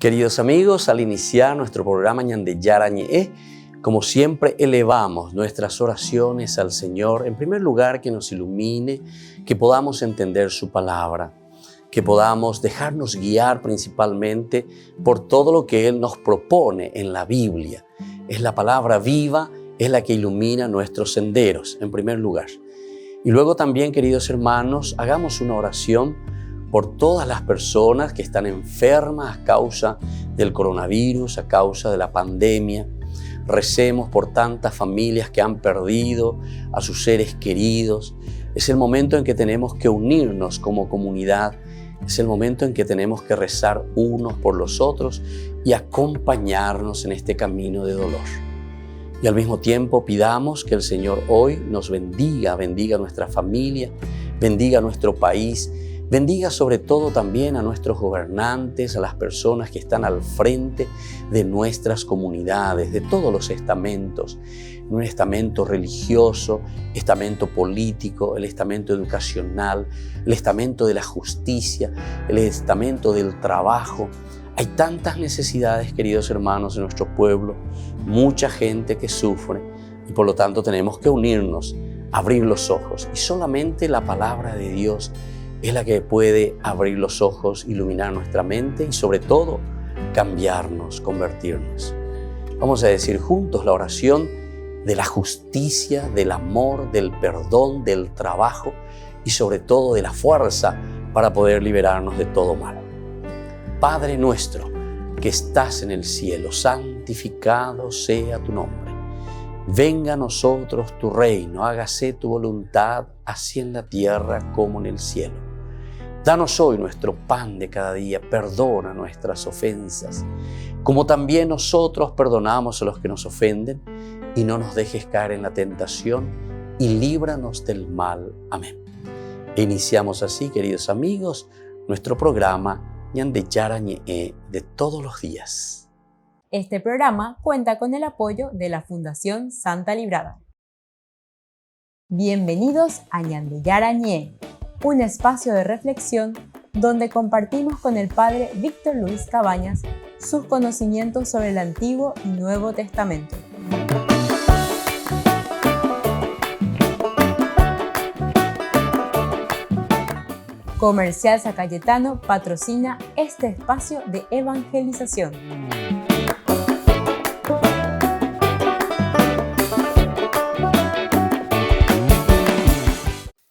Queridos amigos, al iniciar nuestro programa Ñande Yarañe, como siempre elevamos nuestras oraciones al Señor. En primer lugar, que nos ilumine, que podamos entender su palabra, que podamos dejarnos guiar principalmente por todo lo que Él nos propone en la Biblia. Es la palabra viva, es la que ilumina nuestros senderos, en primer lugar. Y luego también, queridos hermanos, hagamos una oración por todas las personas que están enfermas a causa del coronavirus, a causa de la pandemia. Recemos por tantas familias que han perdido a sus seres queridos. Es el momento en que tenemos que unirnos como comunidad. Es el momento en que tenemos que rezar unos por los otros y acompañarnos en este camino de dolor. Y al mismo tiempo pidamos que el Señor hoy nos bendiga nuestra familia, bendiga nuestro país, bendiga sobre todo también a nuestros gobernantes, a las personas que están al frente de nuestras comunidades, de todos los estamentos, un estamento religioso, estamento político, el estamento educacional, el estamento de la justicia, el estamento del trabajo. Hay tantas necesidades, queridos hermanos, en nuestro pueblo, mucha gente que sufre y por lo tanto tenemos que unirnos, abrir los ojos y solamente la palabra de Dios es la que puede abrir los ojos, iluminar nuestra mente y sobre todo cambiarnos, convertirnos. Vamos a decir juntos la oración de la justicia, del amor, del perdón, del trabajo y sobre todo de la fuerza para poder liberarnos de todo mal. Padre nuestro que estás en el cielo, santificado sea tu nombre. Venga a nosotros tu reino, hágase tu voluntad, así en la tierra como en el cielo. Danos hoy nuestro pan de cada día, perdona nuestras ofensas, como también nosotros perdonamos a los que nos ofenden, y no nos dejes caer en la tentación, y líbranos del mal. Amén. E iniciamos así, queridos amigos, nuestro programa Ñande Yarañe de todos los días. Este programa cuenta con el apoyo de la Fundación Santa Librada. Bienvenidos a Ñande Yarañe, un espacio de reflexión donde compartimos con el Padre Víctor Luis Cabañas sus conocimientos sobre el Antiguo y Nuevo Testamento. Comercial San Cayetano patrocina este espacio de evangelización.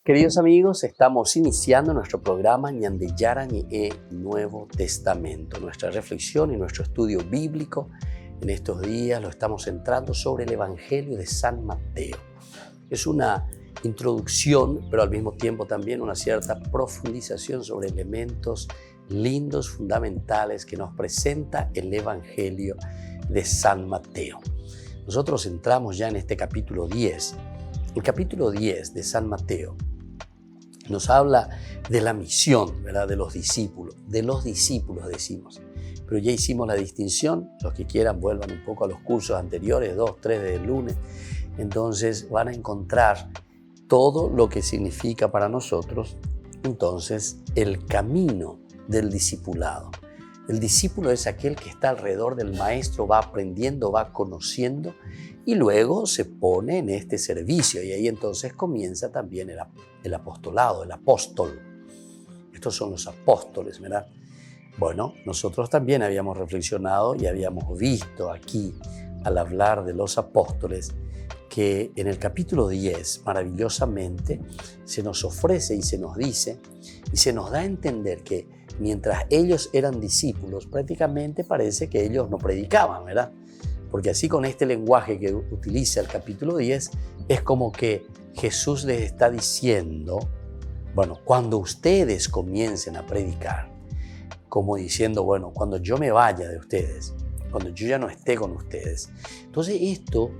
Queridos amigos, estamos iniciando nuestro programa Ñande Yarañe Nuevo Testamento. Nuestra reflexión y nuestro estudio bíblico en estos días lo estamos centrando sobre el Evangelio de San Mateo. Es una introducción, pero al mismo tiempo también una cierta profundización sobre elementos lindos, fundamentales que nos presenta el Evangelio de San Mateo. Nosotros entramos ya en este capítulo 10. El capítulo 10 de San Mateo nos habla de la misión, ¿verdad?, de los discípulos decimos. Pero ya hicimos la distinción, los que quieran vuelvan un poco a los cursos anteriores, 2, 3 del lunes, entonces van a encontrar todo lo que significa para nosotros, entonces, el camino del discipulado. El discípulo es aquel que está alrededor del maestro, va aprendiendo, va conociendo y luego se pone en este servicio y ahí entonces comienza también el apostolado, el apóstol. Estos son los apóstoles, ¿verdad? Bueno, nosotros también habíamos reflexionado y habíamos visto aquí al hablar de los apóstoles que en el capítulo 10 maravillosamente se nos ofrece y se nos dice y se nos da a entender que mientras ellos eran discípulos prácticamente parece que ellos no predicaban, ¿verdad? Porque así con este lenguaje que utiliza el capítulo 10 es como que Jesús les está diciendo, bueno, cuando ustedes comiencen a predicar, como diciendo, bueno, cuando yo me vaya de ustedes, cuando yo ya no esté con ustedes. Entonces esto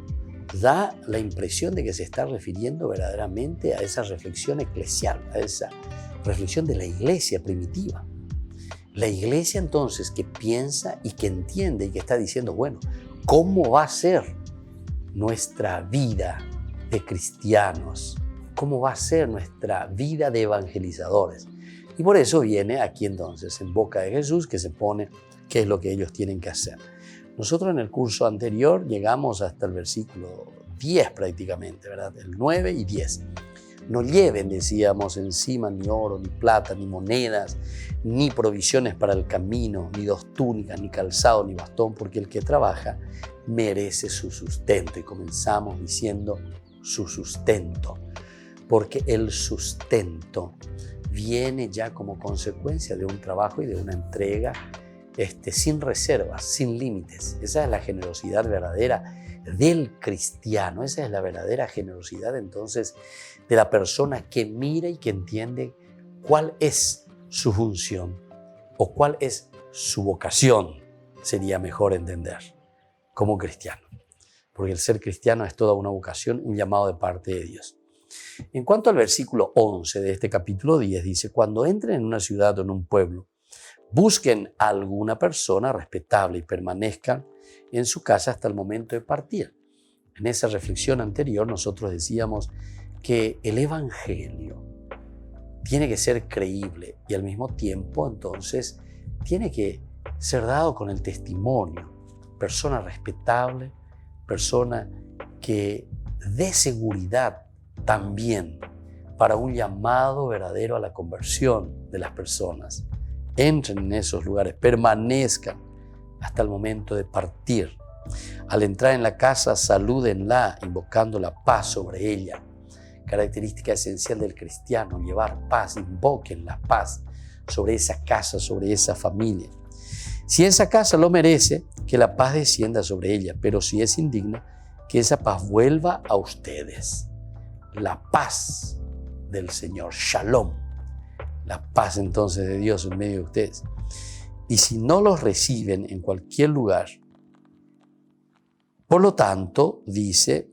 da la impresión de que se está refiriendo verdaderamente a esa reflexión eclesial, a esa reflexión de la iglesia primitiva. La iglesia entonces que piensa y que entiende y que está diciendo, bueno, ¿cómo va a ser nuestra vida de cristianos? ¿Cómo va a ser nuestra vida de evangelizadores? Y por eso viene aquí entonces en boca de Jesús que se pone qué es lo que ellos tienen que hacer. Nosotros en el curso anterior llegamos hasta el versículo 10 prácticamente, ¿verdad? El 9 y 10. No lleven, decíamos, encima ni oro, ni plata, ni monedas, ni provisiones para el camino, ni 2 túnicas, ni calzado, ni bastón, porque el que trabaja merece su sustento. Y comenzamos diciendo su sustento, porque el sustento viene ya como consecuencia de un trabajo y de una entrega sin reservas, sin límites. Esa es la generosidad verdadera del cristiano. Esa es la verdadera generosidad entonces de la persona que mira y que entiende cuál es su función o cuál es su vocación, sería mejor entender, como cristiano. Porque el ser cristiano es toda una vocación, un llamado de parte de Dios. En cuanto al versículo 11 de este capítulo 10, dice: cuando entren en una ciudad o en un pueblo, busquen a alguna persona respetable y permanezcan en su casa hasta el momento de partir. En esa reflexión anterior nosotros decíamos que el evangelio tiene que ser creíble y al mismo tiempo entonces tiene que ser dado con el testimonio. Persona respetable, persona que dé seguridad también para un llamado verdadero a la conversión de las personas. Entren en esos lugares, permanezcan hasta el momento de partir. Al entrar en la casa, salúdenla, invocando la paz sobre ella. Característica esencial del cristiano, llevar paz, invoquen la paz sobre esa casa, sobre esa familia. Si esa casa lo merece, que la paz descienda sobre ella, pero si es indigna, que esa paz vuelva a ustedes. La paz del Señor, Shalom, la paz entonces de Dios en medio de ustedes. Y si no los reciben en cualquier lugar, por lo tanto, dice,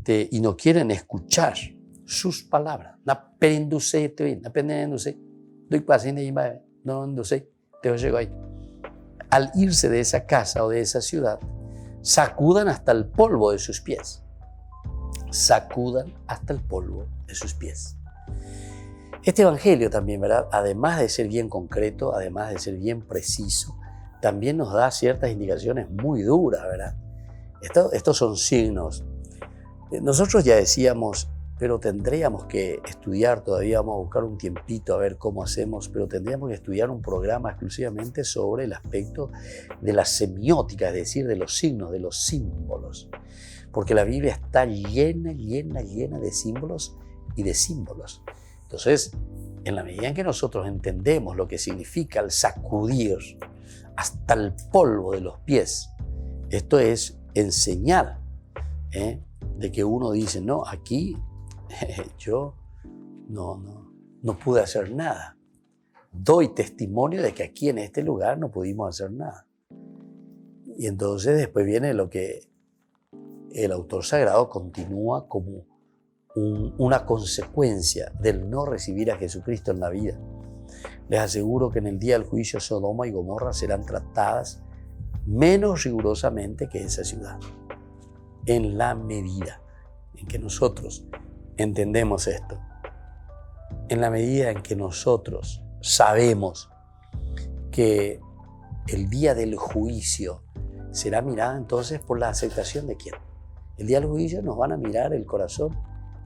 y no quieren escuchar sus palabras. Al irse de esa casa o de esa ciudad, sacudan hasta el polvo de sus pies. Sacudan hasta el polvo de sus pies. Este evangelio también, ¿verdad? Además de ser bien concreto, además de ser bien preciso, también nos da ciertas indicaciones muy duras, ¿verdad? Estos son signos. Nosotros ya decíamos, pero tendríamos que estudiar, todavía vamos a buscar un tiempito a ver cómo hacemos, pero tendríamos que estudiar un programa exclusivamente sobre el aspecto de la semiótica, es decir, de los signos, de los símbolos. Porque la Biblia está llena de símbolos y de símbolos. Entonces, en la medida en que nosotros entendemos lo que significa el sacudir hasta el polvo de los pies, esto es enseñar, de que uno dice, no, aquí yo no pude hacer nada. Doy testimonio de que aquí en este lugar no pudimos hacer nada. Y entonces después viene lo que el autor sagrado continúa como una consecuencia del no recibir a Jesucristo en la vida. Les aseguro que en el día del juicio Sodoma y Gomorra serán tratadas menos rigurosamente que esa ciudad. En la medida en que nosotros entendemos esto, en la medida en que nosotros sabemos que el día del juicio será mirada entonces por la aceptación de quién. El día del juicio nos van a mirar el corazón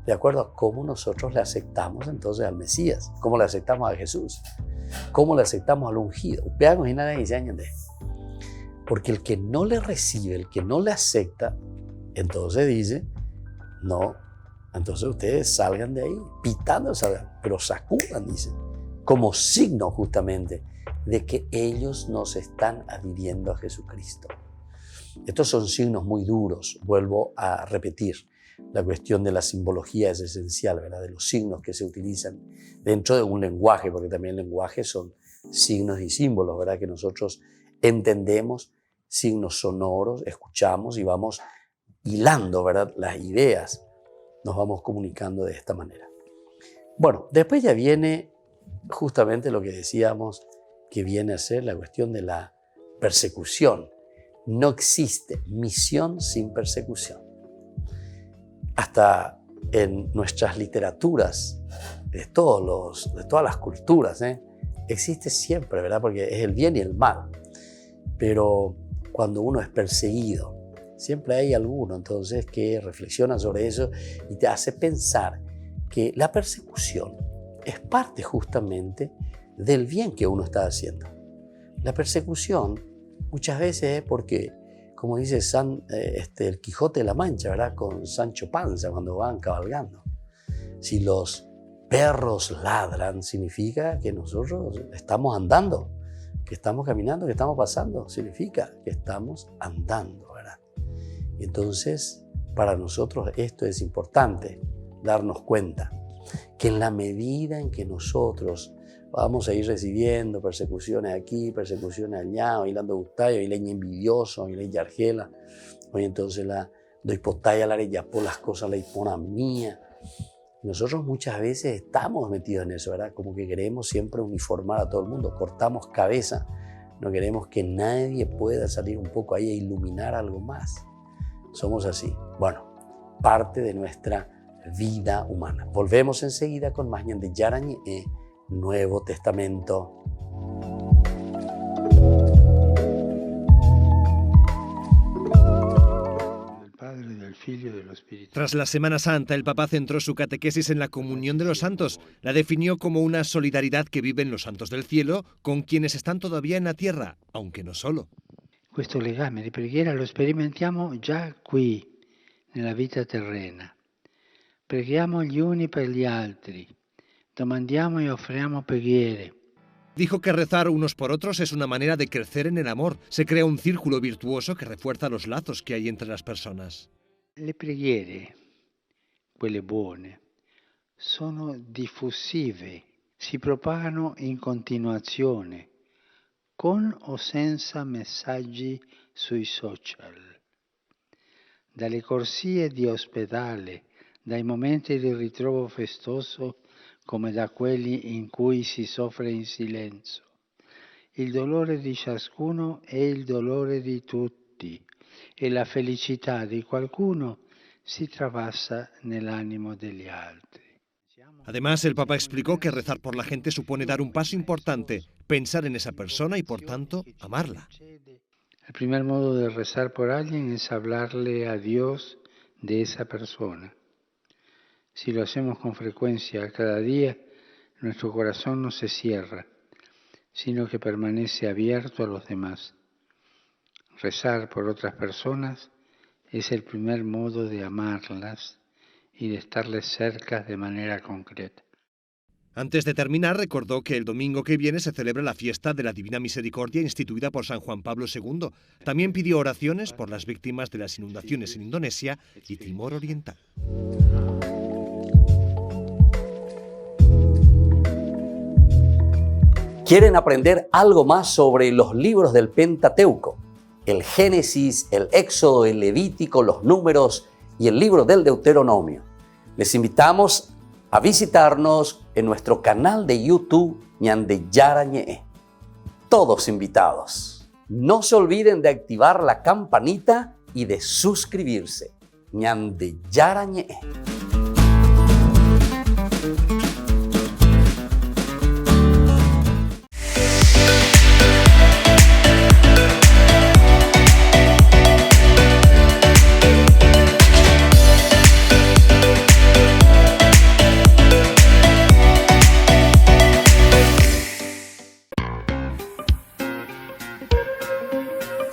de acuerdo a cómo nosotros le aceptamos entonces al Mesías, cómo le aceptamos a Jesús, cómo le aceptamos al ungido. Porque el que no le recibe, el que no le acepta, entonces dice, no, entonces ustedes salgan de ahí, pitando salgan, pero sacudan, dice, como signo justamente de que ellos no se están adhiriendo a Jesucristo. Estos son signos muy duros, vuelvo a repetir. La cuestión de la simbología es esencial, ¿verdad? De los signos que se utilizan dentro de un lenguaje, porque también el lenguaje son signos y símbolos, ¿verdad? Que nosotros entendemos, signos sonoros, escuchamos y vamos hilando, ¿verdad? Las ideas, nos vamos comunicando de esta manera. Bueno, después ya viene justamente lo que decíamos que viene a ser la cuestión de la persecución. No existe misión sin persecución. Hasta en nuestras literaturas, de todas las culturas, existe siempre, ¿verdad? Porque es el bien y el mal. pero cuando uno es perseguido, siempre hay alguno entonces que reflexiona sobre eso y te hace pensar que la persecución es parte justamente del bien que uno está haciendo. La persecución muchas veces es porque, como dice el Quijote de la Mancha, ¿verdad? Con Sancho Panza cuando van cabalgando. Si los perros ladran, significa que nosotros estamos andando, que estamos caminando, que estamos pasando. Significa que estamos andando, ¿verdad? Y entonces, para nosotros esto es importante, darnos cuenta que en la medida en que nosotros vamos a ir recibiendo persecuciones aquí, persecuciones allá, hoy lando gustayo, hoy leña envidioso, hoy leña argela, hoy entonces la doy potaya la ya por las cosas la hipona mía. Nosotros muchas veces estamos metidos en eso, ¿verdad? Como que queremos siempre uniformar a todo el mundo, cortamos cabeza, no queremos que nadie pueda salir un poco ahí e iluminar algo más. Somos así. Bueno, parte de nuestra vida humana. Volvemos enseguida con más Ñan de Yarañé, Nuevo Testamento. Tras la Semana Santa, el Papa centró su catequesis en la comunión de los santos. La definió como una solidaridad que viven los santos del cielo con quienes están todavía en la tierra, aunque no solo. Questo legame di preghiera lo sperimentiamo già qui, nella vita terrena. Preghiamo gli uni per gli altri, domandiamo e offriamo preghiere. Dijo que rezar unos por otros es una manera de crecer en el amor. Se crea un círculo virtuoso que refuerza los lazos que hay entre las personas. Le preghiere, quelle buone, sono diffusive, si propagano in continuazione, con o senza messaggi sui social. Dalle corsie di ospedale, dai momenti di ritrovo festoso, come da quelli in cui si soffre in silenzio. Il dolore di ciascuno è il dolore di tutti e la felicità di qualcuno si travasa nell'animo degli altri. Además, el Papa explicó que rezar por la gente supone dar un paso importante, pensar en esa persona y, por tanto, amarla. El primer modo de rezar por alguien es hablarle a Dios de esa persona. Si lo hacemos con frecuencia cada día, nuestro corazón no se cierra, sino que permanece abierto a los demás. Rezar por otras personas es el primer modo de amarlas y de estarles cerca de manera concreta. Antes de terminar, recordó que el domingo que viene se celebra la fiesta de la Divina Misericordia instituida por San Juan Pablo II. También pidió oraciones por las víctimas de las inundaciones en Indonesia y Timor Oriental. ¿Quieren aprender algo más sobre los libros del Pentateuco? El Génesis, el Éxodo, el Levítico, los Números y el libro del Deuteronomio. Les invitamos a visitarnos en nuestro canal de YouTube Ñan de Yarañé. Todos invitados. No se olviden de activar la campanita y de suscribirse. Ñan de Yarañé.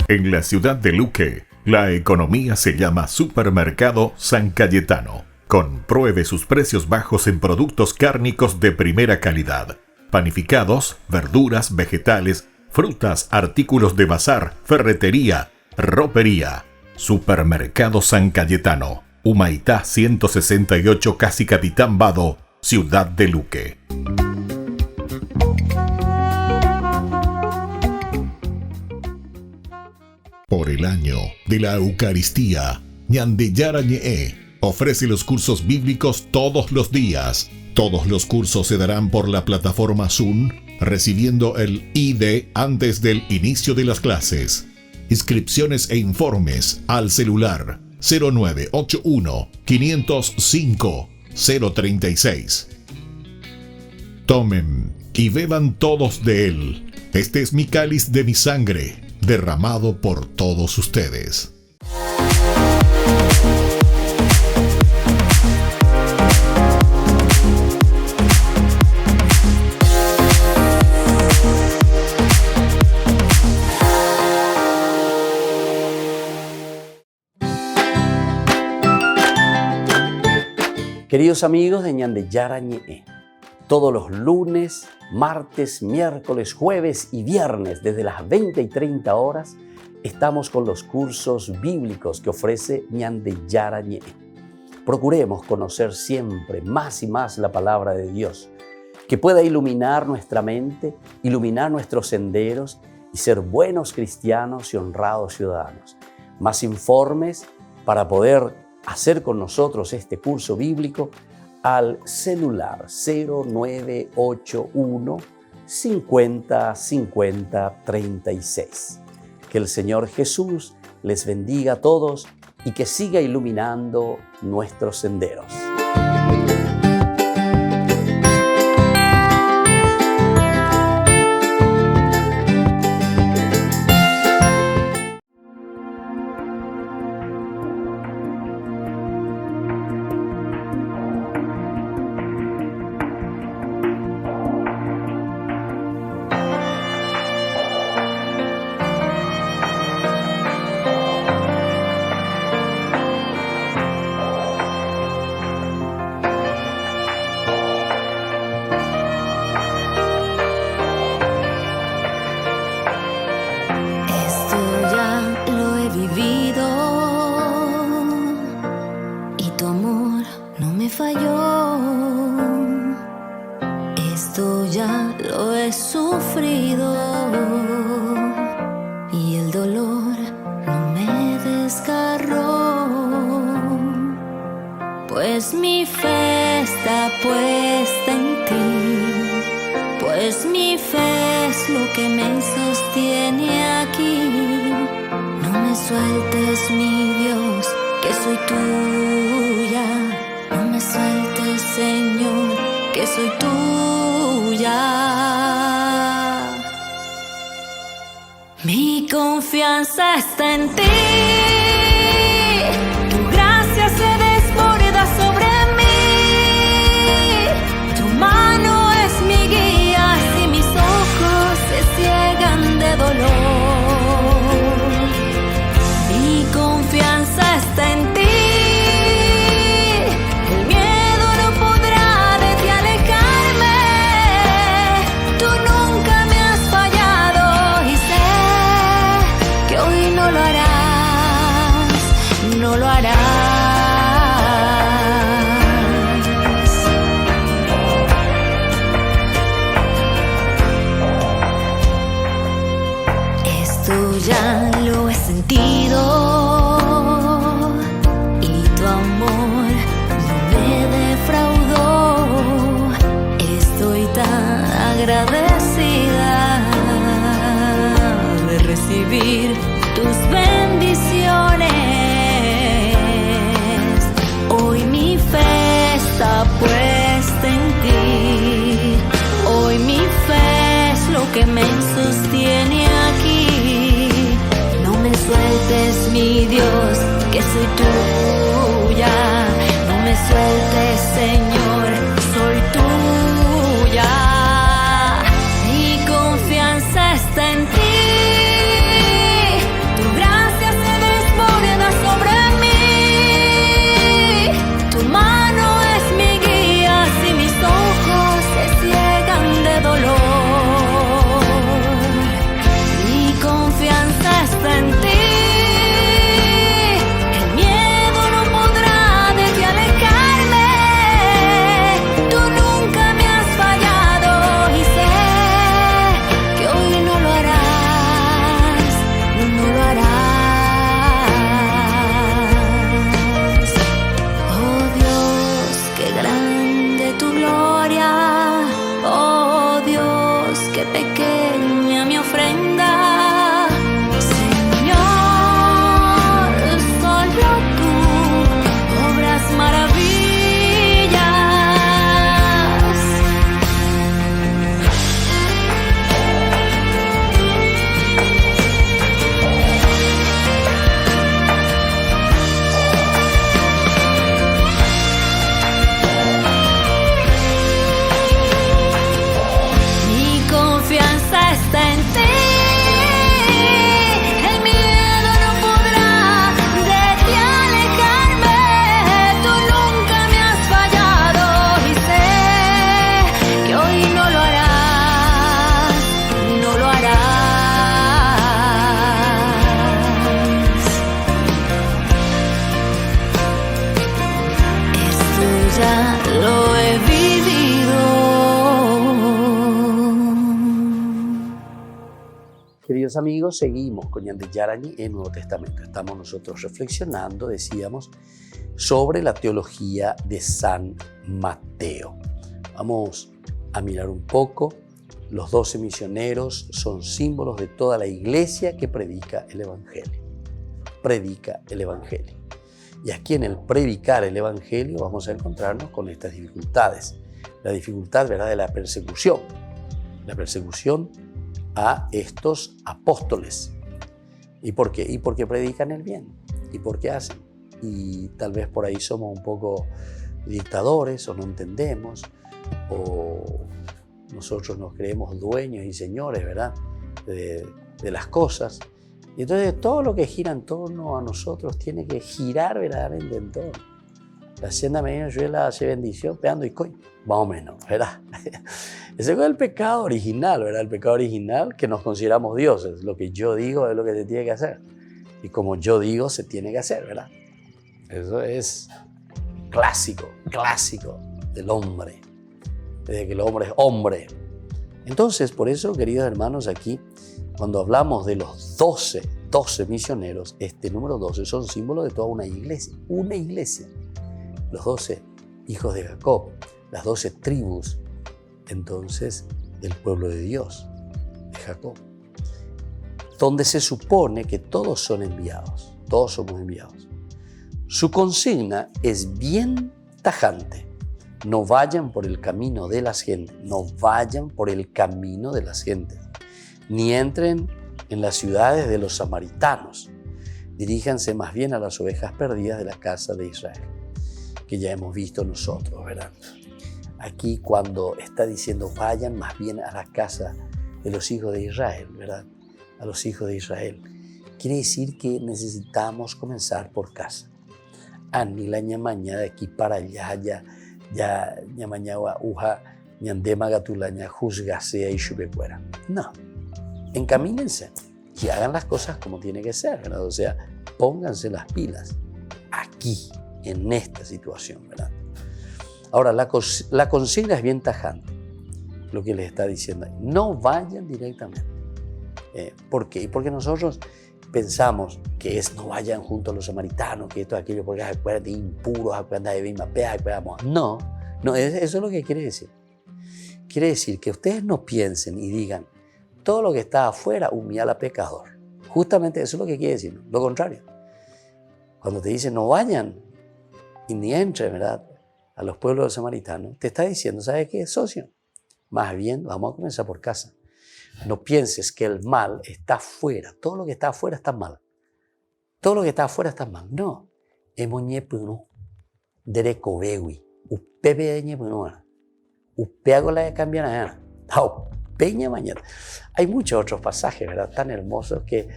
En la ciudad de Luque, la economía se llama Supermercado San Cayetano. Compruebe sus precios bajos en productos cárnicos de primera calidad. Panificados, verduras, vegetales, frutas, artículos de bazar, ferretería, ropería. Supermercado San Cayetano, Humaitá 168, Casi Capitán Vado, ciudad de Luque. Por el año de la Eucaristía, Ñan de Yarañé ofrece los cursos bíblicos todos los días. Todos los cursos se darán por la plataforma Zoom, recibiendo el ID antes del inicio de las clases. Inscripciones e informes al celular 0981 505 036. Tomen y beban todos de él. Este es mi cáliz de mi sangre, derramado por todos ustedes. Queridos amigos de Ñande Yarañe, todos los lunes, martes, miércoles, jueves y viernes desde las 20 y 30 horas estamos con los cursos bíblicos que ofrece Ñande Yarañe. Procuremos conocer siempre más y más la palabra de Dios, que pueda iluminar nuestra mente, iluminar nuestros senderos y ser buenos cristianos y honrados ciudadanos. Más informes para poder hacer con nosotros este curso bíblico al celular 0981 50 50 36. Que el Señor Jesús les bendiga a todos y que siga iluminando nuestros senderos. Esto ya lo he sufrido y el dolor no me desgarró, pues mi fe está puesta en ti, pues mi fe es lo que me sostiene aquí. No me sueltes, mi Dios, que soy tuya, no me sueltes, Señor, que soy tuya. Mi confianza está en ti, tu gracia se desborda sobre mí, tu mano es mi guía si mis ojos se ciegan de dolor. Mi confianza está en ti. No lo harás. Esto ya lo he sentido y tu amor no me defraudó. Estoy tan agradecida de recibir tus bendiciones. Está puesta en ti, hoy mi fe es lo que me sostiene aquí. No me sueltes, mi Dios, que soy tuya, no me sueltes, Señor, soy tuya. Mi confianza está en ti. queridos amigos, seguimos con Ñande Yarañe en Nuevo Testamento. Estamos nosotros reflexionando, decíamos, sobre la teología de San Mateo. Vamos a mirar un poco. Los 12 misioneros son símbolos de toda la iglesia que predica el Evangelio. Predica el Evangelio. Y aquí en el predicar el Evangelio vamos a encontrarnos con estas dificultades. La dificultad, ¿verdad?, de la persecución. La persecución a estos apóstoles. ¿Y por qué? Y porque predican el bien. ¿Y por qué hacen? Y tal vez por ahí somos un poco dictadores o no entendemos, o nosotros nos creemos dueños y señores, ¿verdad?, de las cosas. Y entonces todo lo que gira en torno a nosotros tiene que girar verdaderamente en torno. La hacienda me yo la hace bendición, pegando y coño, más o menos, ¿verdad? Ese es el pecado original, ¿verdad? El pecado original que nos consideramos dioses. Lo que yo digo es lo que se tiene que hacer. Y como yo digo, se tiene que hacer, ¿verdad? Eso es clásico del hombre. Desde que el hombre es hombre. Entonces, por eso, queridos hermanos, aquí, cuando hablamos de los 12 misioneros, este número 12 son símbolos de toda una iglesia. Una iglesia. Los 12 hijos de Jacob, las 12 tribus, entonces, del pueblo de Dios, de Jacob, donde se supone que todos son enviados, todos somos enviados. Su consigna es bien tajante: no vayan por el camino de las gentes, no vayan por el camino de las gentes, ni entren en las ciudades de los samaritanos, diríjanse más bien a las ovejas perdidas de la casa de Israel, que ya hemos visto nosotros, ¿verdad? Aquí cuando está diciendo vayan más bien a la casa de los hijos de Israel, ¿verdad? A los hijos de Israel. Quiere decir que necesitamos comenzar por casa. Ani la ñamaña de aquí para allá, ya ñamañagua uja, ñandema gatulaña juzgasea y chubecuera. No, encamínense y hagan las cosas como tiene que ser, ¿verdad? O sea, pónganse las pilas aquí, en esta situación, ¿verdad? Ahora, la consigna es bien tajante, lo que les está diciendo ahí. No vayan directamente. ¿Por qué? Porque nosotros pensamos que es no vayan junto a los samaritanos, que esto, aquello, porque acuérdate impuros, acuérdate de bimapea, acuérdate. No, eso es lo que quiere decir. Quiere decir que ustedes no piensen y digan, todo lo que está afuera humilla al pecador. Justamente eso es lo que quiere decir, lo contrario. Cuando te dicen no vayan y ni entren, ¿verdad?, a los pueblos samaritanos, te está diciendo, ¿sabes qué, socio? Más bien, vamos a comenzar por casa. No pienses que el mal está afuera. Todo lo que está afuera está mal. Todo lo que está afuera está mal. No. Emoñepuno, derecobewi, upepe de ñepuno, upeago la de cambiar, peña mañana. Hay muchos otros pasajes, ¿verdad?, tan hermosos que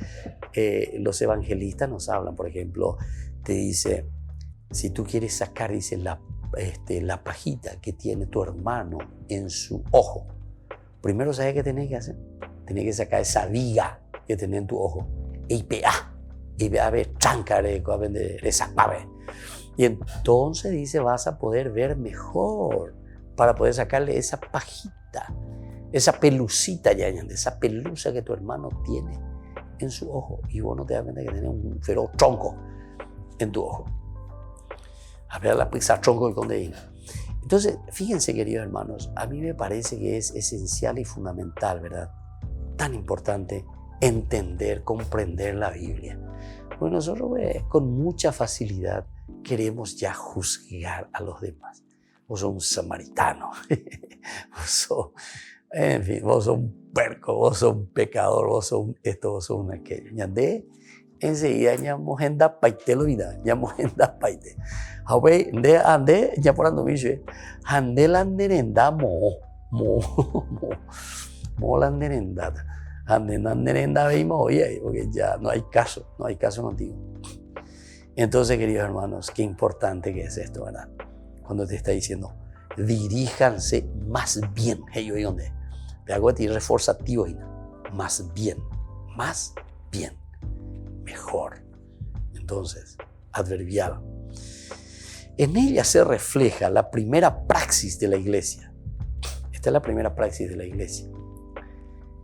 los evangelistas nos hablan. Por ejemplo, te dice, si tú quieres sacar, dice, la pajita que tiene tu hermano en su ojo, primero, ¿sabes qué tenés que hacer? Tenés que sacar esa viga que tenés en tu ojo. Y ve chancare, y entonces dice, vas a poder ver mejor para poder sacarle esa pajita, esa pelucita, esa pelusa que tu hermano tiene en su ojo. Y vos no te das cuenta que tenés un feroz tronco en tu ojo. A ver la pizza tronco y condeína. Entonces, fíjense, queridos hermanos, a mí me parece que es esencial y fundamental, ¿verdad?, tan importante entender, comprender la Biblia. Porque nosotros, con mucha facilidad, queremos ya juzgar a los demás. Vos sos un samaritano, vos sos un puerco, vos sos un pecador, vos sos esto, vos sos un aquello. Ñandé, enseguida ñamo henda paite lo vida, ñamo henda paite. Hawe ande ya por ando miche, ande la nerenda mo la nerenda, ande la nerenda veimos oye, porque ya no hay caso contigo. Entonces, queridos hermanos, qué importante que es esto, ¿verdad? Cuando te está diciendo, diríjanse más bien, hey, yo dónde, te hago a ti reforzativo, más bien, mejor. Entonces, adverbial. En ella se refleja la primera praxis de la iglesia. Esta es la primera praxis de la iglesia.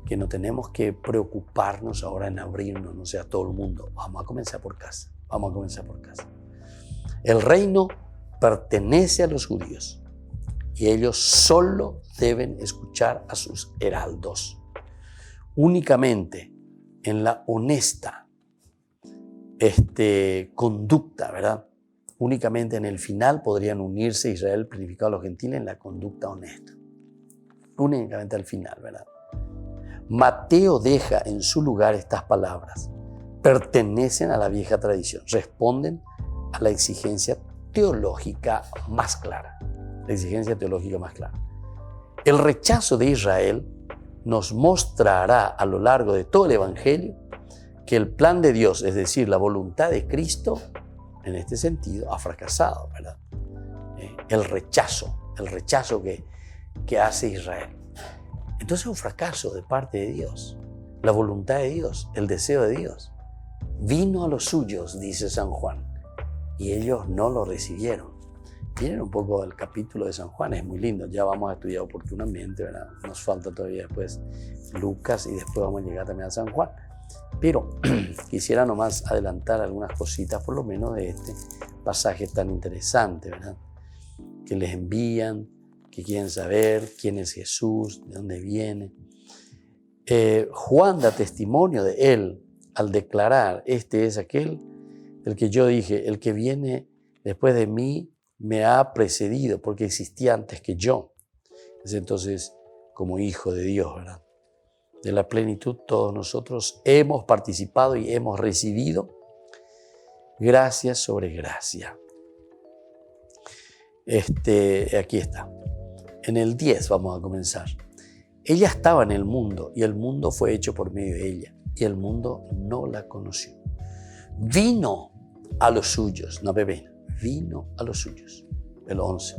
que no tenemos que preocuparnos ahora en abrirnos, no sé, a todo el mundo. Vamos a comenzar por casa. El reino pertenece a los judíos y ellos solo deben escuchar a sus heraldos. Únicamente en la honesta conducta, ¿verdad? Únicamente en el final podrían unirse Israel planificado a los gentiles en la conducta honesta. Únicamente al final, ¿verdad? Mateo deja en su lugar estas palabras. Pertenecen a la vieja tradición, responden a la exigencia teológica más clara. El rechazo de Israel nos mostrará a lo largo de todo el Evangelio que el plan de Dios, es decir, la voluntad de Cristo, en este sentido, ha fracasado, ¿verdad? El rechazo que hace Israel. Entonces es un fracaso de parte de Dios. La voluntad de Dios, el deseo de Dios. Vino a los suyos, dice San Juan, y ellos no lo recibieron. Miren un poco el capítulo de San Juan, es muy lindo. Ya vamos a estudiar oportunamente, ¿verdad? Nos falta todavía después Lucas y después vamos a llegar también a San Juan. Pero quisiera nomás adelantar algunas cositas, por lo menos de este pasaje tan interesante, ¿verdad? Que les envían, que quieren saber quién es Jesús, de dónde viene. Juan da testimonio de él al declarar, este es aquel del que yo dije, el que viene después de mí me ha precedido porque existía antes que yo. Es entonces como hijo de Dios, ¿verdad? De la plenitud todos nosotros hemos participado y hemos recibido gracia sobre gracia. Aquí está. En el 10 vamos a comenzar. Ella estaba en el mundo y el mundo fue hecho por medio de ella y el mundo no la conoció. Vino a los suyos, no bebé, vino a los suyos, el 11.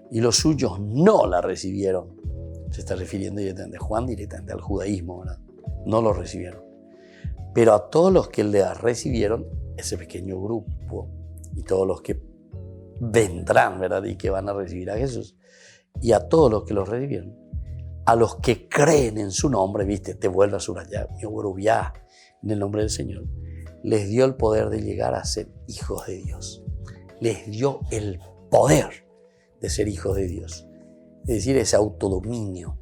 Y los suyos no la recibieron. Se está refiriendo directamente a Juan, directamente al judaísmo, ¿verdad? No lo recibieron. Pero a todos los que le recibieron, ese pequeño grupo, y todos los que vendrán, ¿verdad? Y que van a recibir a Jesús, y a todos los que los recibieron, a los que creen en su nombre, ¿viste? Te vuelvo a subrayar, en el nombre del Señor, les dio el poder de llegar a ser hijos de Dios. Les dio el poder de ser hijos de Dios. Es decir, ese autodominio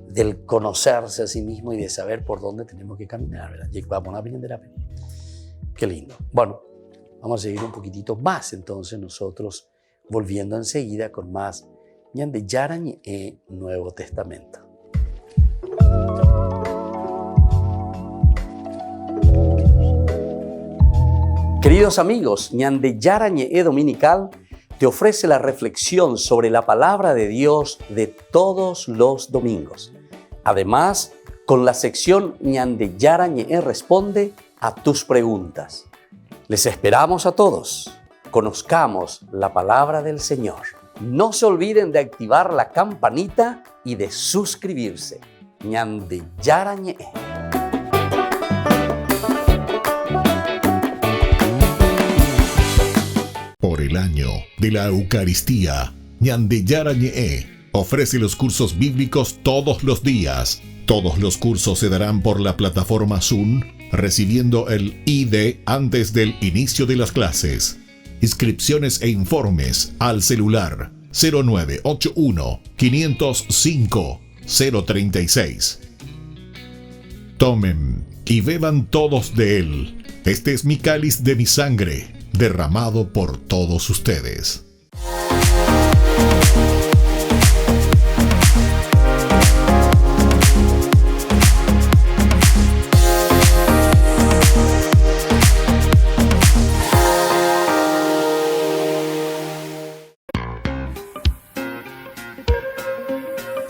del conocerse a sí mismo y de saber por dónde tenemos que caminar, ¿verdad? Y vamos a aprender. Qué lindo. Bueno, vamos a seguir un poquitito más entonces nosotros, volviendo enseguida con más ñande yarañe Nuevo Testamento. Queridos amigos, ñande yarañe dominical te ofrece la reflexión sobre la palabra de Dios de todos los domingos. Además, con la sección ñande yarañe responde a tus preguntas. Les esperamos a todos. Conozcamos la palabra del Señor. No se olviden de activar la campanita y de suscribirse. ñande yarañe. Por el año de la Eucaristía, ñande yarañe ofrece los cursos bíblicos todos los días. Todos los cursos se darán por la plataforma Zoom, recibiendo el ID antes del inicio de las clases. Inscripciones e informes al celular 0981 505 036. Tomen y beban todos de él. Este es mi cáliz de mi sangre, derramado por todos ustedes.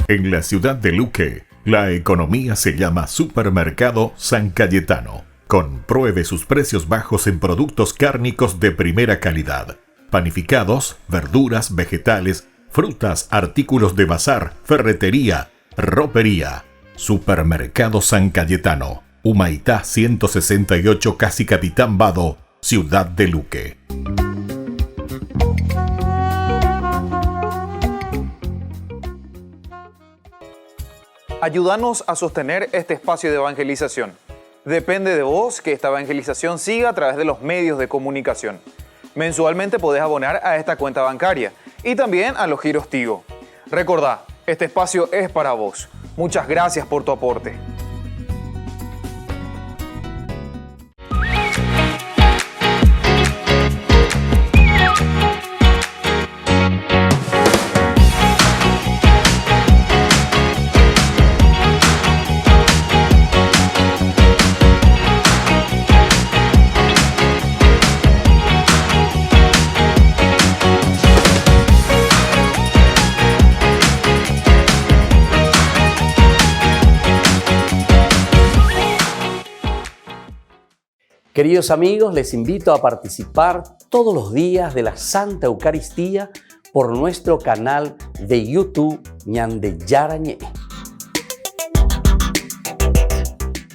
En la ciudad de Luque, la economía se llama Supermercado San Cayetano. Compruebe sus precios bajos en productos cárnicos de primera calidad. Panificados, verduras, vegetales, frutas, artículos de bazar, ferretería, ropería. Supermercado San Cayetano. Humaitá 168, Casi Capitán Vado, ciudad de Luque. Ayúdanos a sostener este espacio de evangelización. Depende de vos que esta evangelización siga a través de los medios de comunicación. Mensualmente podés abonar a esta cuenta bancaria y también a los giros Tigo. Recordá, este espacio es para vos. Muchas gracias por tu aporte. Queridos amigos, les invito a participar todos los días de la Santa Eucaristía por nuestro canal de YouTube Ñande Yarañé.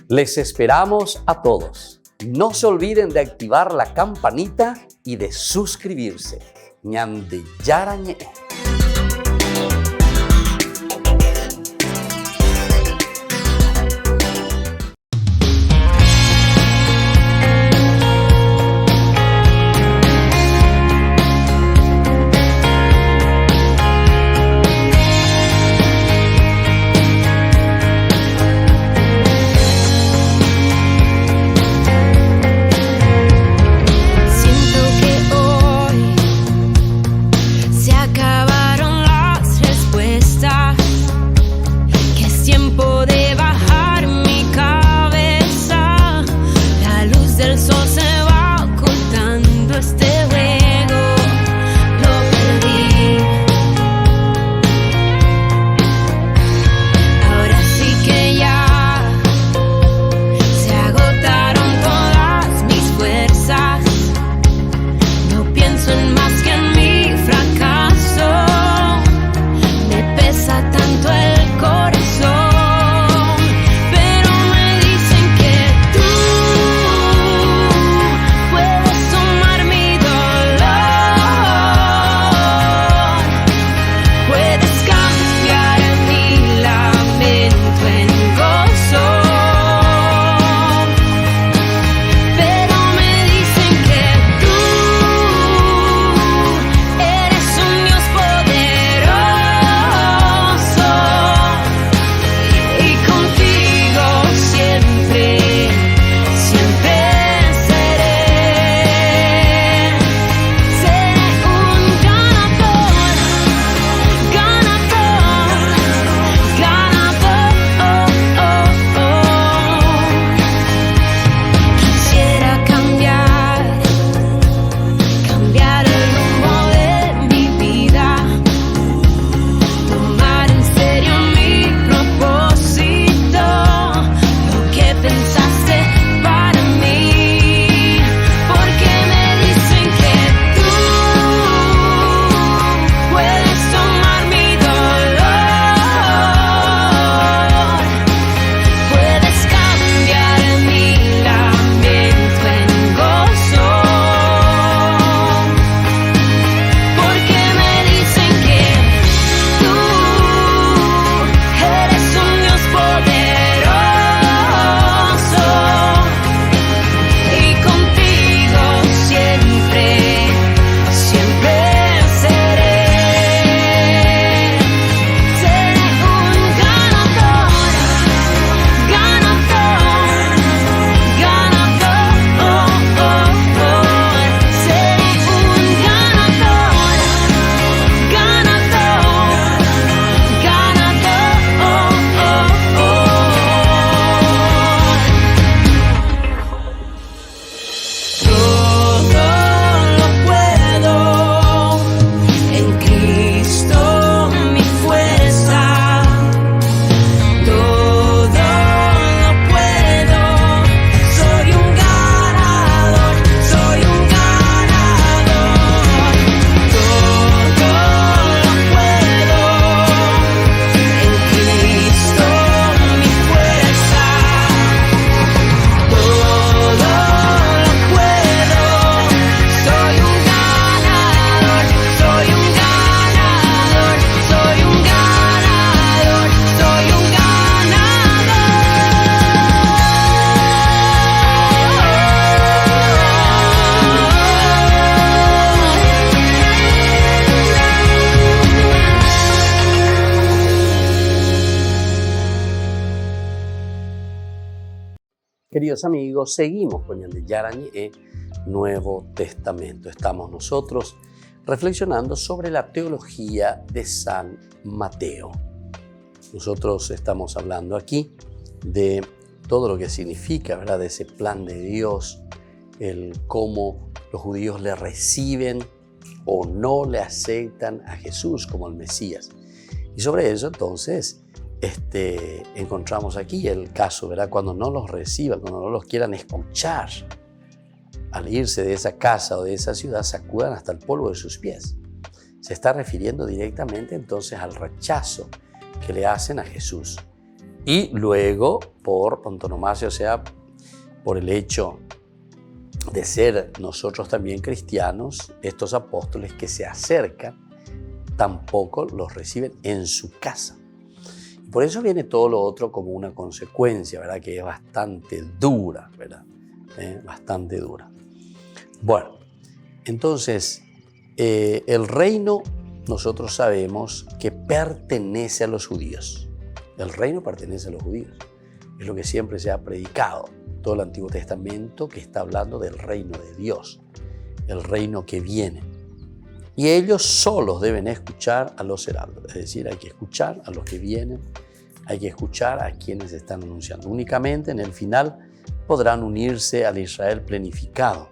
Les esperamos a todos. No se olviden de activar la campanita y de suscribirse. Ñande Yarañé. queridos amigos, seguimos con Ñande Yarañe, Nuevo Testamento. Estamos nosotros reflexionando sobre la teología de San Mateo. Nosotros estamos hablando aquí de todo lo que significa, ¿verdad?, de ese plan de Dios, el cómo los judíos le reciben o no le aceptan a Jesús como el Mesías. Y sobre eso, entonces, encontramos aquí el caso, ¿verdad?, cuando no los reciban, cuando no los quieran escuchar. Al irse de esa casa o de esa ciudad, sacudan hasta el polvo de sus pies. Se está refiriendo directamente entonces al rechazo que le hacen a Jesús. Y luego, por antonomasia, o sea, por el hecho de ser nosotros también cristianos, estos apóstoles que se acercan, tampoco los reciben en su casa. Y por eso viene todo lo otro como una consecuencia, ¿verdad?, que es bastante dura, ¿verdad? Bastante dura. Bueno, entonces, el reino nosotros sabemos que pertenece a los judíos. El reino pertenece a los judíos. Es lo que siempre se ha predicado. Todo el Antiguo Testamento que está hablando del reino de Dios, el reino que viene. Y ellos solos deben escuchar a los heraldos. Es decir, hay que escuchar a los que vienen, hay que escuchar a quienes están anunciando. Únicamente en el final podrán unirse al Israel planificado.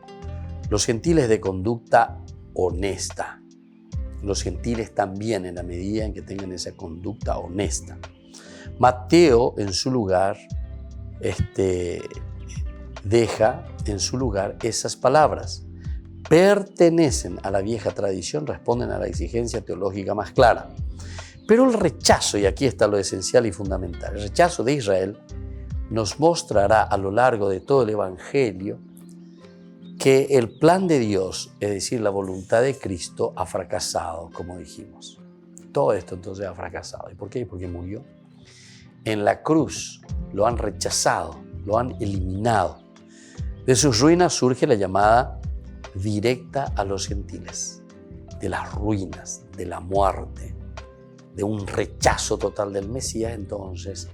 Los gentiles de conducta honesta. Los gentiles también, en la medida en que tengan esa conducta honesta. Mateo, en su lugar, deja en su lugar esas palabras. Pertenecen a la vieja tradición, responden a la exigencia teológica más clara. Pero el rechazo, y aquí está lo esencial y fundamental, el rechazo de Israel nos mostrará a lo largo de todo el Evangelio que el plan de Dios, es decir, la voluntad de Cristo, ha fracasado, como dijimos. Todo esto entonces ha fracasado. ¿Y por qué? Porque murió. En la cruz lo han rechazado, lo han eliminado. De sus ruinas surge la llamada directa a los gentiles, de las ruinas, de la muerte, de un rechazo total del Mesías. Entonces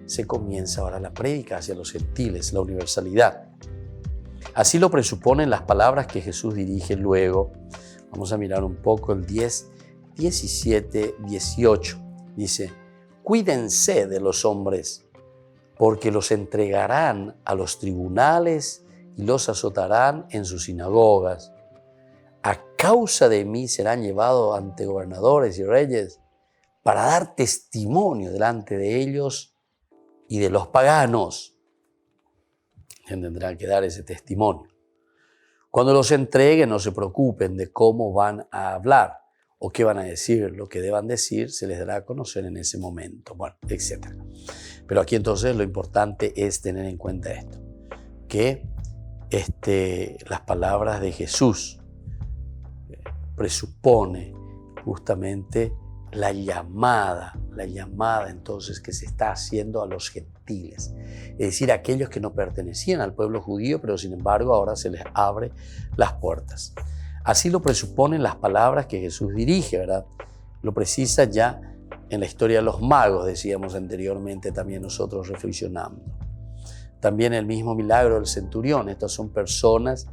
se comienza ahora la prédica hacia los gentiles, la universalidad. Así lo presuponen las palabras que Jesús dirige luego. Vamos a mirar un poco el 10, 17, 18. Dice: cuídense de los hombres, porque los entregarán a los tribunales y los azotarán en sus sinagogas. A causa de mí serán llevados ante gobernadores y reyes para dar testimonio delante de ellos y de los paganos. Tendrán que dar ese testimonio. Cuando los entreguen, no se preocupen de cómo van a hablar o qué van a decir. Lo que deban decir se les dará a conocer en ese momento, bueno, etc. Pero aquí entonces lo importante es tener en cuenta esto, que las palabras de Jesús presupone justamente la llamada entonces que se está haciendo a los gentiles, es decir, a aquellos que no pertenecían al pueblo judío, pero sin embargo ahora se les abre las puertas. Así lo presuponen las palabras que Jesús dirige, ¿verdad? Lo precisa ya en la historia de los magos, decíamos anteriormente, también nosotros reflexionando. También el mismo milagro del centurión. Estas son personas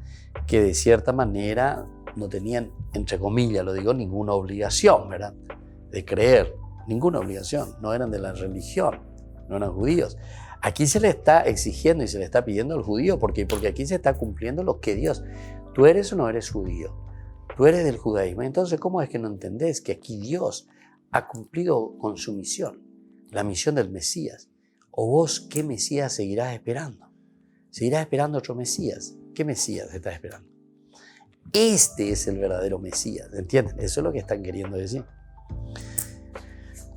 que de cierta manera no tenían, entre comillas, lo digo, ninguna obligación, ¿verdad?, de creer, ninguna obligación, no eran de la religión, no eran judíos. Aquí se le está exigiendo y se le está pidiendo al judío, porque aquí se está cumpliendo lo que Dios. ¿Tú eres o no eres judío? ¿Tú eres del judaísmo? Entonces, ¿cómo es que no entendés que aquí Dios ha cumplido con su misión, la misión del Mesías? ¿O vos qué Mesías seguirás esperando? ¿Seguirás esperando otro Mesías? ¿Qué Mesías estás esperando? Este es el verdadero Mesías, ¿entienden? Eso es lo que están queriendo decir.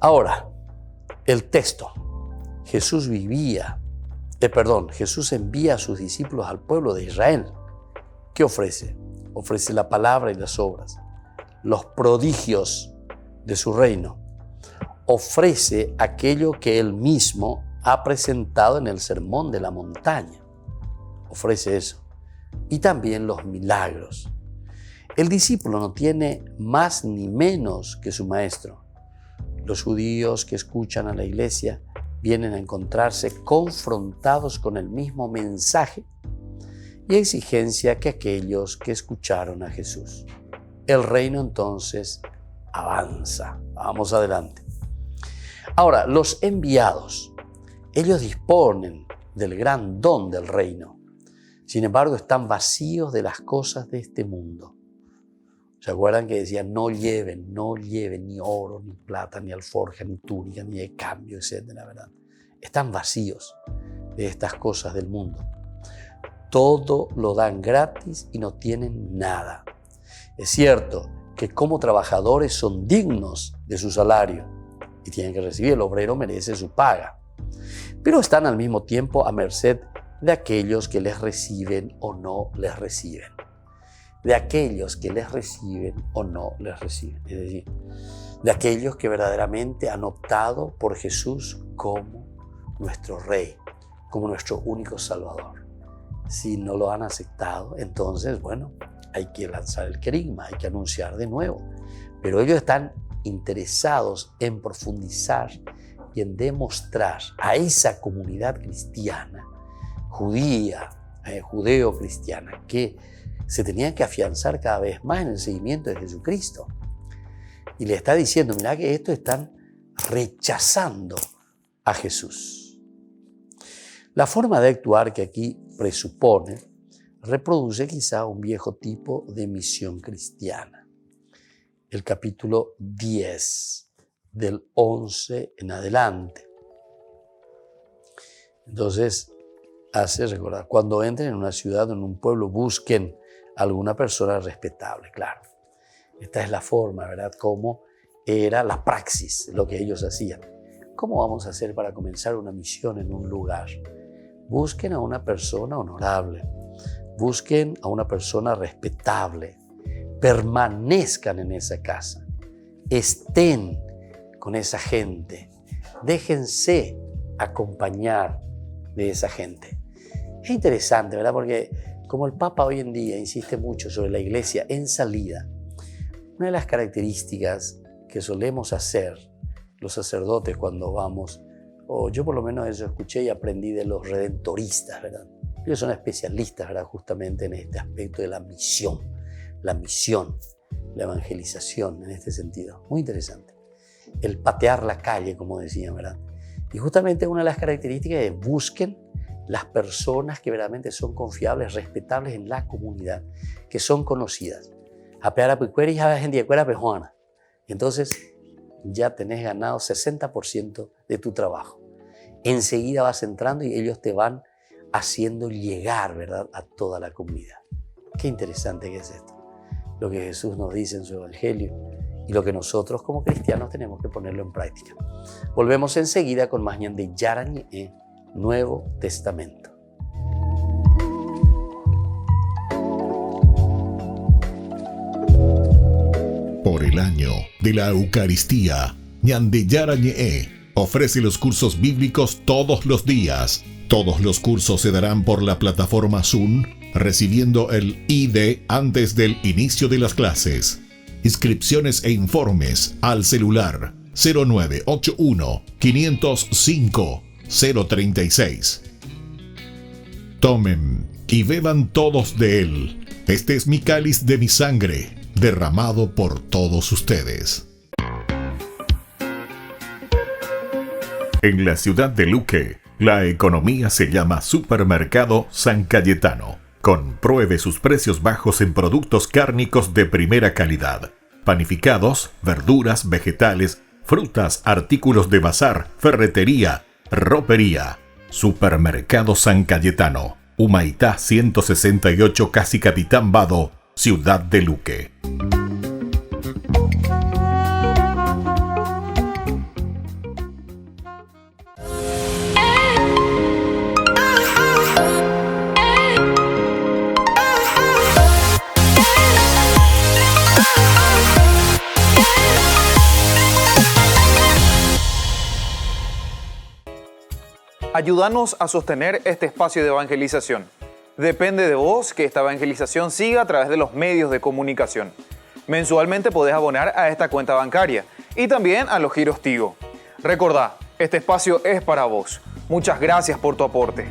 Ahora, el texto. Jesús envía a sus discípulos al pueblo de Israel. ¿Qué ofrece? Ofrece la palabra y las obras, los prodigios de su reino. Ofrece aquello que él mismo ha presentado en el Sermón de la Montaña. Ofrece eso. Y también los milagros. El discípulo no tiene más ni menos que su maestro. Los judíos que escuchan a la iglesia vienen a encontrarse confrontados con el mismo mensaje y exigencia que aquellos que escucharon a Jesús. El reino entonces avanza. Vamos adelante. Ahora, los enviados, ellos disponen del gran don del reino. Sin embargo, están vacíos de las cosas de este mundo. ¿Se acuerdan que decían no lleven ni oro, ni plata, ni alforja, ni túnica, ni de cambio, etcétera, ¿verdad? Están vacíos de estas cosas del mundo. Todo lo dan gratis y no tienen nada. Es cierto que como trabajadores son dignos de su salario y tienen que recibir, el obrero merece su paga, pero están al mismo tiempo a merced de aquellos que les reciben o no les reciben. De aquellos que les reciben o no les reciben. Es decir, de aquellos que verdaderamente han optado por Jesús como nuestro Rey, como nuestro único Salvador. Si no lo han aceptado, entonces, bueno, hay que lanzar el querigma, hay que anunciar de nuevo. Pero ellos están interesados en profundizar y en demostrar a esa comunidad cristiana, judía, judeo-cristiana, que se tenían que afianzar cada vez más en el seguimiento de Jesucristo. Y le está diciendo, mirá que estos están rechazando a Jesús. La forma de actuar que aquí presupone reproduce quizá un viejo tipo de misión cristiana. El capítulo 10, del 11 en adelante. Entonces, hace recordar, cuando entren en una ciudad o en un pueblo, busquen alguna persona respetable, claro. Esta es la forma, ¿verdad? Cómo era la praxis, lo que ellos hacían. ¿Cómo vamos a hacer para comenzar una misión en un lugar? Busquen a una persona honorable, busquen a una persona respetable, permanezcan en esa casa, estén con esa gente, déjense acompañar de esa gente. Es interesante, ¿verdad? Porque como el Papa hoy en día insiste mucho sobre la iglesia en salida, una de las características que solemos hacer los sacerdotes cuando vamos, o yo por lo menos eso escuché y aprendí de los redentoristas, ¿verdad? Ellos son especialistas, ¿verdad? Justamente en este aspecto de la misión, la evangelización en este sentido. Muy interesante. El patear la calle, como decían, ¿verdad? Y justamente una de las características es busquen las personas que verdaderamente son confiables, respetables en la comunidad, que son conocidas. Entonces ya tenés ganado 60% de tu trabajo. Enseguida vas entrando y ellos te van haciendo llegar, ¿verdad?, a toda la comunidad. Qué interesante que es esto. Lo que Jesús nos dice en su Evangelio y lo que nosotros como cristianos tenemos que ponerlo en práctica. Volvemos enseguida con más de Yarañe, Nuevo Testamento. Por el año de la Eucaristía, Ñande Yarañe ofrece los cursos bíblicos todos los días. Todos los cursos se darán por la plataforma Zoom, recibiendo el ID antes del inicio de las clases. Inscripciones e informes al celular 0981 505 036. Tomen y beban todos de él. Este es mi cáliz de mi sangre, derramado por todos ustedes. En la ciudad de Luque, la economía se llama Supermercado San Cayetano. Compruebe sus precios bajos en productos cárnicos de primera calidad. Panificados, verduras, vegetales, frutas, artículos de bazar, ferretería, ropería. Supermercado San Cayetano, Humaitá 168, Casi Capitán Vado, Ciudad de Luque. Ayúdanos a sostener este espacio de evangelización. Depende de vos que esta evangelización siga a través de los medios de comunicación. Mensualmente podés abonar a esta cuenta bancaria y también a los giros Tigo. Recordá, Este espacio es para vos. Muchas gracias por tu aporte.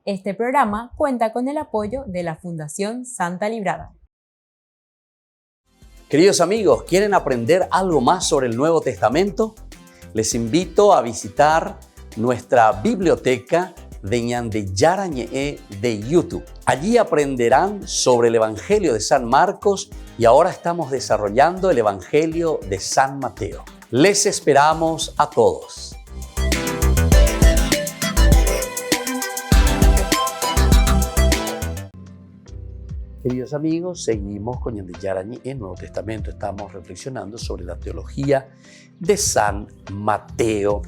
Este programa cuenta con el apoyo de la Fundación Santa Librada. Queridos amigos, ¿quieren aprender algo más sobre el Nuevo Testamento? Les invito a visitar nuestra biblioteca de Ñande Yarañe de YouTube. Allí aprenderán sobre el Evangelio de San Marcos y ahora estamos desarrollando el Evangelio de San Mateo. Les esperamos a todos. Queridos amigos, seguimos con Ñande Yarañe en el Nuevo Testamento. Estamos reflexionando sobre la teología de San Mateo.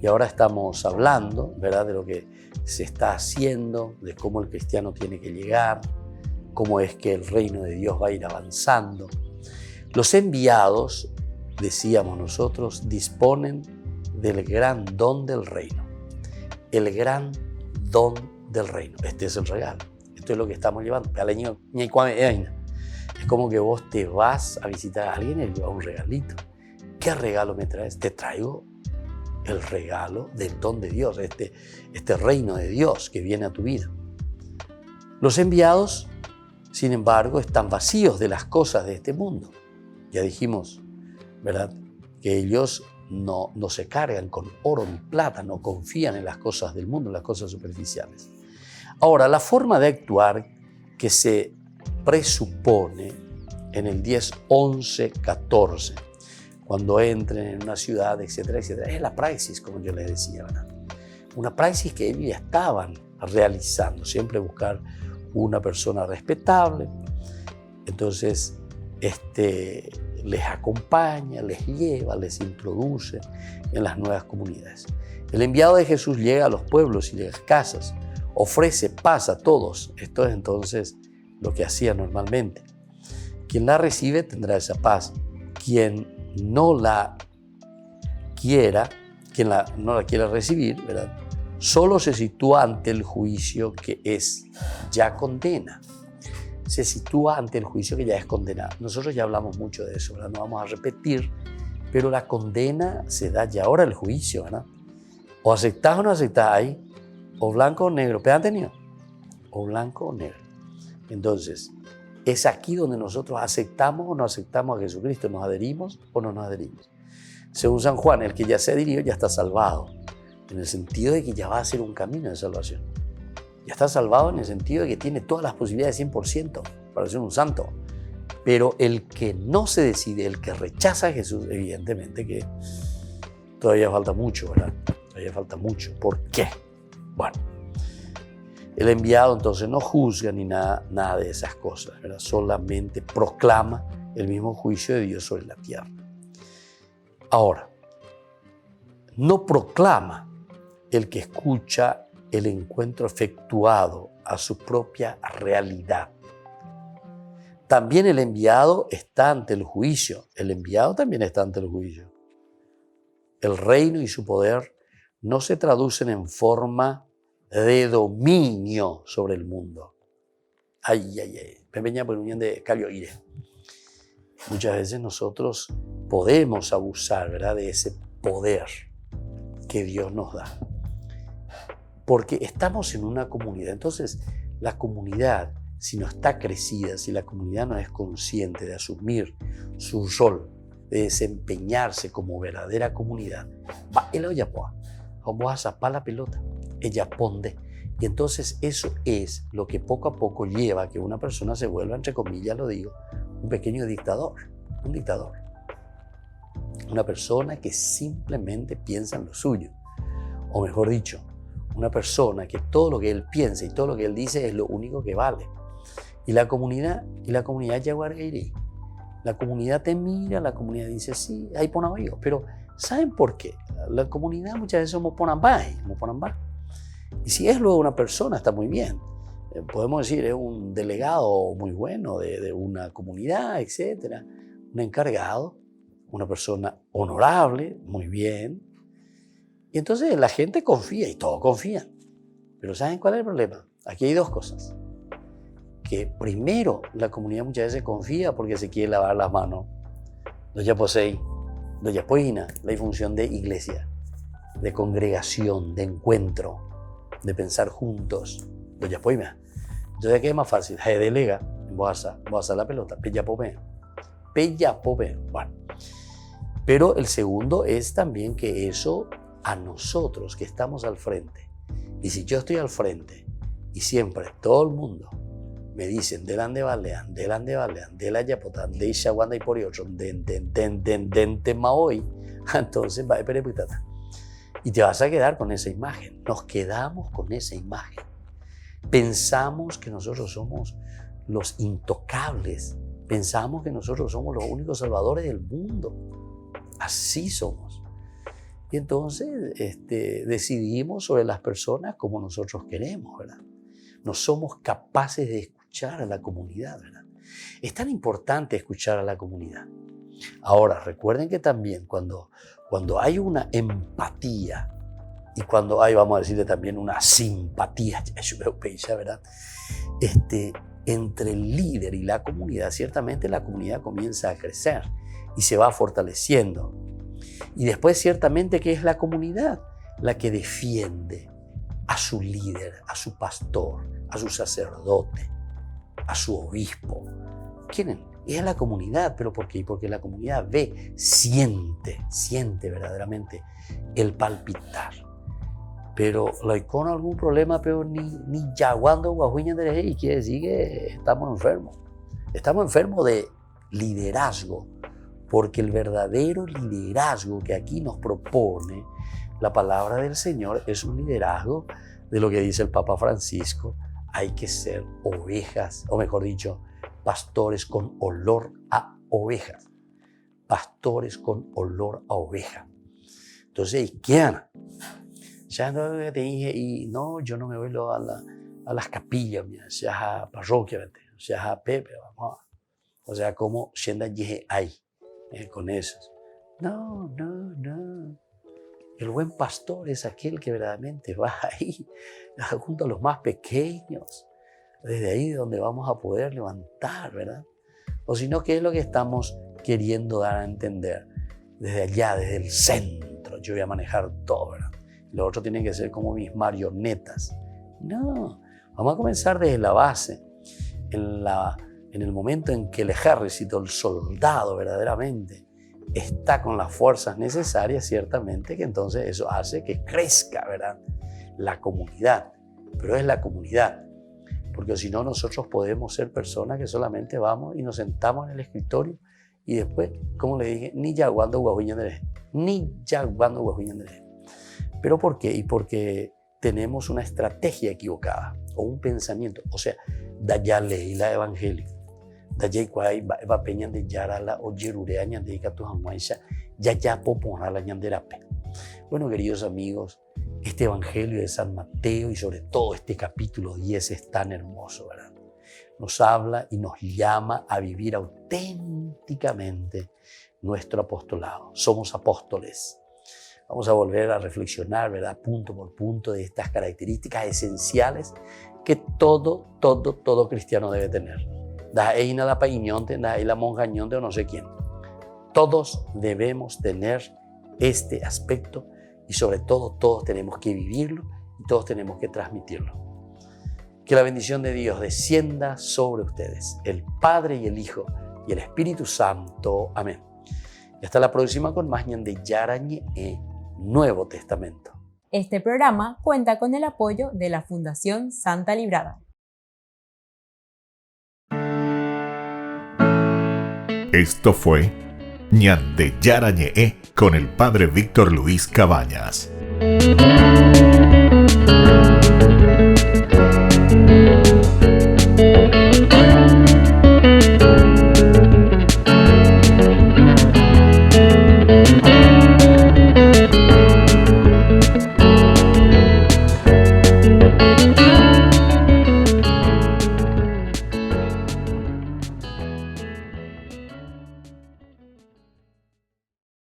Y ahora estamos hablando, ¿verdad?, de lo que se está haciendo, de cómo el cristiano tiene que llegar, cómo es que el reino de Dios va a ir avanzando. Los enviados, decíamos nosotros, disponen del gran don del reino. El gran don del reino. Este es el regalo. Esto es lo que estamos llevando. Es como que vos te vas a visitar a alguien y le llevas un regalito. ¿Qué regalo me traes? Te traigo el regalo del don de Dios, este reino de Dios que viene a tu vida. Los enviados, sin embargo, están vacíos de las cosas de este mundo. Ya dijimos, ¿verdad?, que ellos no se cargan con oro ni plata, no confían en las cosas del mundo, en las cosas superficiales. Ahora, la forma de actuar que se presupone en el 10, 11, 14, cuando entren en una ciudad, etcétera, etcétera, es la praxis, como yo les decía, ¿verdad? Una praxis que ellos ya estaban realizando, siempre buscar una persona respetable. Entonces, les acompaña, les lleva, les introduce en las nuevas comunidades. El enviado de Jesús llega a los pueblos y las casas, ofrece paz a todos. Esto es entonces lo que hacía normalmente. Quien la recibe tendrá esa paz. Quien no la quiera recibir, ¿verdad?, solo se sitúa ante el juicio que es ya condena. Se sitúa ante el juicio que ya es condena. Nosotros ya hablamos mucho de eso, ¿verdad? No vamos a repetir, pero la condena se da ya ahora, el juicio, ¿verdad? O aceptás o no aceptás ahí, o blanco o negro. ¿Pero han tenido? O blanco o negro. Entonces, es aquí donde nosotros aceptamos o no aceptamos a Jesucristo, nos adherimos o no nos adherimos. Según San Juan, el que ya se adhirió ya está salvado, en el sentido de que ya va a ser un camino de salvación. Ya está salvado en el sentido de que tiene todas las posibilidades de 100% para ser un santo. Pero el que no se decide, el que rechaza a Jesús, evidentemente que todavía falta mucho, ¿verdad? Todavía falta mucho. ¿Por qué? Bueno, el enviado entonces no juzga ni nada de esas cosas, ¿verdad? Solamente proclama el mismo juicio de Dios sobre la tierra. Ahora, no proclama el que escucha el encuentro efectuado a su propia realidad. También el enviado está ante el juicio. El enviado también está ante el juicio. El reino y su poder no se traducen en forma de dominio sobre el mundo. Pepeña por unión de Calio Ire. Muchas veces nosotros podemos abusar, ¿verdad?, de ese poder que Dios nos da. Porque estamos en una comunidad. Entonces, la comunidad, si no está crecida, si la comunidad no es consciente de asumir su rol, de desempeñarse como verdadera comunidad, ella vamos a zapar la pelota, ella ponde. Y entonces eso es lo que poco a poco lleva a que una persona se vuelva, entre comillas lo digo, un pequeño dictador, un dictador. Una persona que simplemente piensa en lo suyo. O mejor dicho, una persona que todo lo que él piensa y todo lo que él dice es lo único que vale. Y la comunidad ya guardaría. La comunidad te mira, la comunidad dice, sí, ahí pongo yo. Pero, ¿saben por qué? La comunidad muchas veces somos ponambá. Y si es luego una persona, está muy bien. Podemos decir, es un delegado muy bueno de una comunidad, etc. Un encargado, una persona honorable, muy bien. Y entonces la gente confía y todos confían. Pero ¿saben cuál es el problema? Aquí hay dos cosas. Que primero, la comunidad muchas veces confía porque se quiere lavar las manos. No ya poseí. doña Poina, la función de iglesia, de congregación, de encuentro, de pensar juntos. Doña Poina. Entonces, ¿qué es más fácil? Se delega, voy a hacer la pelota, pella pope. Bueno. Pero el segundo es también que eso a nosotros que estamos al frente. Y si yo estoy al frente y siempre todo el mundo me dicen delante balean, de la yapotán, de Ishaguanda y por otro, de Maoi, entonces va a pereputata. Y te vas a quedar con esa imagen. Nos quedamos con esa imagen. Pensamos que nosotros somos los intocables. Pensamos que nosotros somos los únicos salvadores del mundo. Así somos. Y entonces decidimos sobre las personas como nosotros queremos, ¿verdad? No somos capaces de escuchar a la comunidad, ¿verdad? Es tan importante escuchar a la comunidad. Ahora, recuerden que también cuando hay una empatía y cuando hay, vamos a decirle también, una simpatía, ¿verdad? Entre el líder y la comunidad, ciertamente la comunidad comienza a crecer y se va fortaleciendo. Y después, ciertamente, que es la comunidad la que defiende a su líder, a su pastor, a su sacerdote, a su obispo. ¿Quién es la comunidad? ¿Pero por qué? Porque la comunidad ve, siente verdaderamente el palpitar. Pero la con algún problema, pero ni yaguando guajuña de y quiere decir que estamos enfermos. Estamos enfermos de liderazgo, porque el verdadero liderazgo que aquí nos propone la palabra del Señor es un liderazgo de lo que dice el Papa Francisco. Hay que ser ovejas, o mejor dicho, pastores con olor a ovejas. Pastores con olor a oveja. Entonces, ¿qué han? Ya no te dije, y no, yo no me voy a las capillas, sea a parroquia, sea a Pepe, vamos a, o sea, como siendo dije ahí, con esos. No. El buen pastor es aquel que verdaderamente va ahí, junto a los más pequeños, desde ahí donde vamos a poder levantar, ¿verdad? O si no, ¿qué es lo que estamos queriendo dar a entender? Desde allá, desde el centro, yo voy a manejar todo, ¿verdad? Los otros tienen que ser como mis marionetas. No, vamos a comenzar desde la base, en el momento en que el ejército, el soldado verdaderamente está con las fuerzas necesarias, ciertamente que entonces eso hace que crezca, ¿verdad? La comunidad, pero es la comunidad, porque si no nosotros podemos ser personas que solamente vamos y nos sentamos en el escritorio y después, como le dije, ni yaguando guajuña de ¿Pero por qué? Y porque tenemos una estrategia equivocada o un pensamiento, o sea, daya leí la evangelio. Daya igual va peña de yarala o yerurea ñande tu hanguaisha ya popona la ñanderape. Bueno, queridos amigos, este evangelio de San Mateo y sobre todo este capítulo 10 es tan hermoso, ¿verdad? Nos habla y nos llama a vivir auténticamente nuestro apostolado. Somos apóstoles. Vamos a volver a reflexionar, ¿verdad? Punto por punto de estas características esenciales que todo cristiano debe tener. Da eina la pañonte, da la monjañonte o no sé quién. Todos debemos tener este aspecto y sobre todo todos tenemos que vivirlo y todos tenemos que transmitirlo. Que la bendición de Dios descienda sobre ustedes, el Padre y el Hijo y el Espíritu Santo. Amén. Y hasta la próxima con más de Yarañe Nuevo Testamento. Este programa cuenta con el apoyo de la Fundación Santa Librada. Esto fue Ñande Yarañe con el Padre Víctor Luis Cabañas.